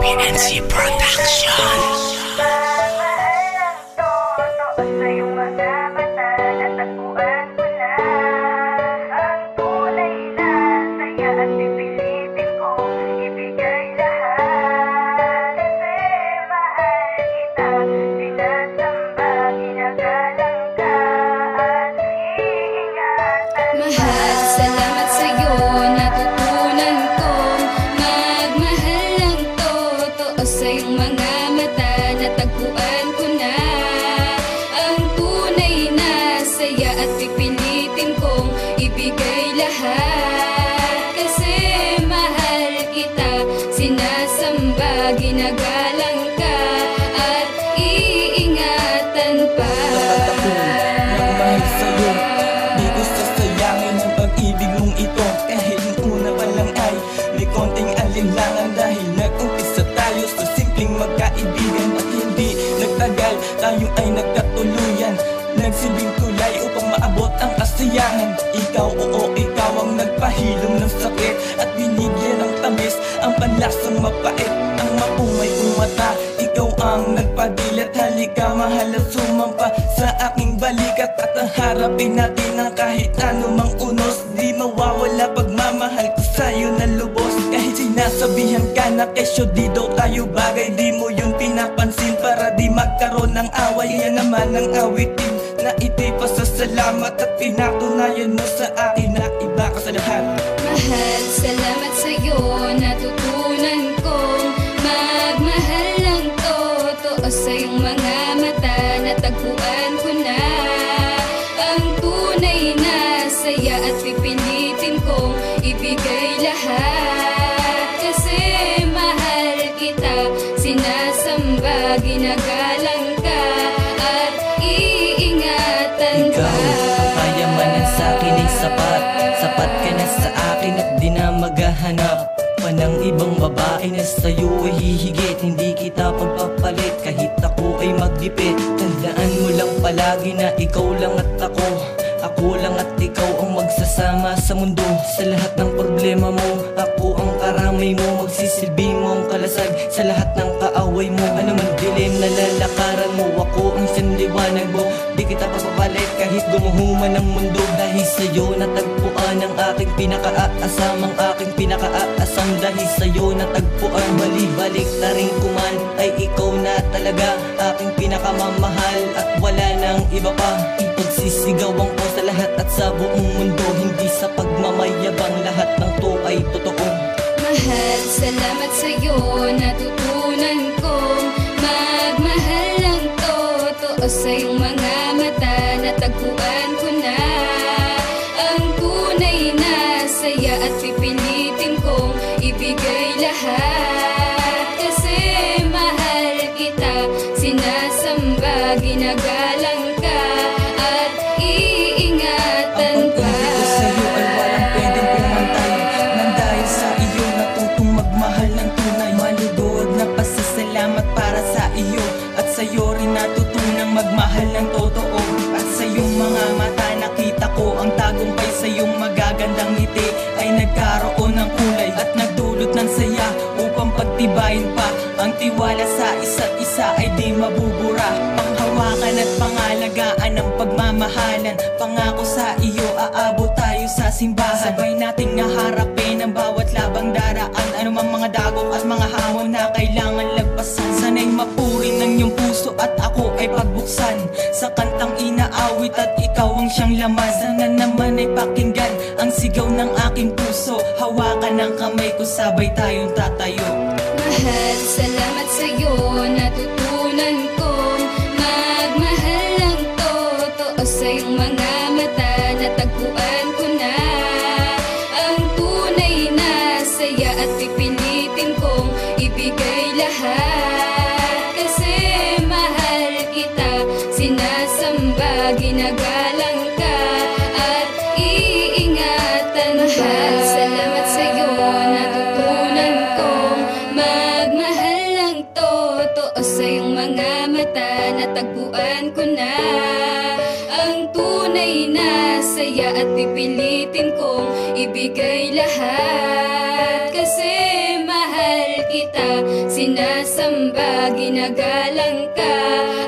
PNC Production. Ginagalang ka at iingatan pa. Nagmahal sa'yo, di ko sasayangin ang pag-ibig mong ito. Kahit yung una pa lang ay may konting alinlangan, dahil nag-umpisa tayo sa simpleng magkaibigan. At hindi nagtagal, tayo ay nagkatuluyan, nagsilbing tulay upang maabot ang kasiyahan. Ikaw, oo, ikaw ang nagpahilom ng sakit at binigyan ng tamis ang panlasang mapait. Ang mapumay umata, ikaw ang nagpadilat. Halika mahal at sumampa sa aking balikat, at ang harapin natin ang kahit anumang unos. Di mawawala pagmamahal ko sa'yo na lubos. Kahit sinasabihan ka na kesyo di daw tayo bagay, di mo yun pinapansin para di magkaroon ng away. Yan naman ang awitin na ito'y pasasalamat at pinatunayan mo sa akin na iba ka sa lahat. Mahal, salamat sa'yo, natutunan kong magmahal ng totoo sa iyong mga mata. Natagpuan ko na ang tunay na saya at pipilitin kong ibigay lahat. Kasi mahal kita, sinasamba, ginagalang ka at iingatan pa. Ikaw, kayamanan sa'kin ay sapat. Sapat ka na sa akin at di na maghahanap pa ng ibang babae na sa'yo ay hihigit. Hindi kita pagpapalit kahit ako ay magdipit. Tandaan mo lang palagi na ikaw lang at ako lang at ikaw ang magsasama sa mundo. Sa lahat ng problema mo, ako ang karamay mo. Magsisilbi mo ang kalasag sa lahat ng kaaway mo. Ano man dilim na lalakaran mo, ako ang sanliwanag mo. Di kita papapalit kahit gumuhuman ng mundo. Dahil sa'yo natagpuan ang aking pinakaaasam, ang aking pinakaaasam. Dahil sa'yo natagpuan, bali-balik na rin kuman ay ikaw na talaga aking pinakamamahal. At wala nang iba pa, ipagsisigawan ko sa lahat at sa buong mundo. Hindi sa pagmamayabang, lahat ng to ay totoo. Mahal, salamat sa'yo, natutunan kong magmahal ng totoo sa iyong mga mata. Natagpuan ko na ang tunay na saya at pipilitin kong ibigay lahat. Kasi mahal kita, sinasamba, ginagalang ka at iingatan pa. Ang pag-ibig ko sa'yo ay walang pwedeng pumantay. Nang dahil sa iyo natutong magmahal ng tunay. Malugod na pasasalamat para sa iyo, at sa'yo rin natutunang magmahal ng totoo. At sa iyong mga mata nakita ko ang tagumpay, sa iyong magagandang ngiti ay nagkaroon ng kulay at nagdulot ng saya upang pagtibayin pa ang tiwala sa isa't isa ay di mabubura. Panghawakan at pangalagaan ng pagmamahalan. Pangako sa iyo aabot tayo sa simbahan. Sabay nating naharapin ang bawat labang daraan, anumang mga dagok at mga hamon na kailangan lagpasan. Sana'y mapurin ng iyong puso at ako ay pagbuksan sa kantang inaawit at ikaw ang siyang laman. Sana naman ay pakinggan ang sigaw ng aking puso. Hawakan ang kamay ko, sabay tayong tatayo. Mahal, salamat sa'yo, natutunan kong magmahal ng totoo sa iyong mga mata. Natagpuan ko na ang tunay na saya at pipilitin kong ibigay lahat. Kasi mahal kita, sinasamba, ginagalang ka at iingatan pa. Mahal, salamat sa'yo, natutunan kong magmahal ng totoo sa iyong mga mata. Natagpuan ko na ang tunay na saya at pipilitin kong ibigay lahat. Kasi mahal kita sinasamba, ginagalang ka.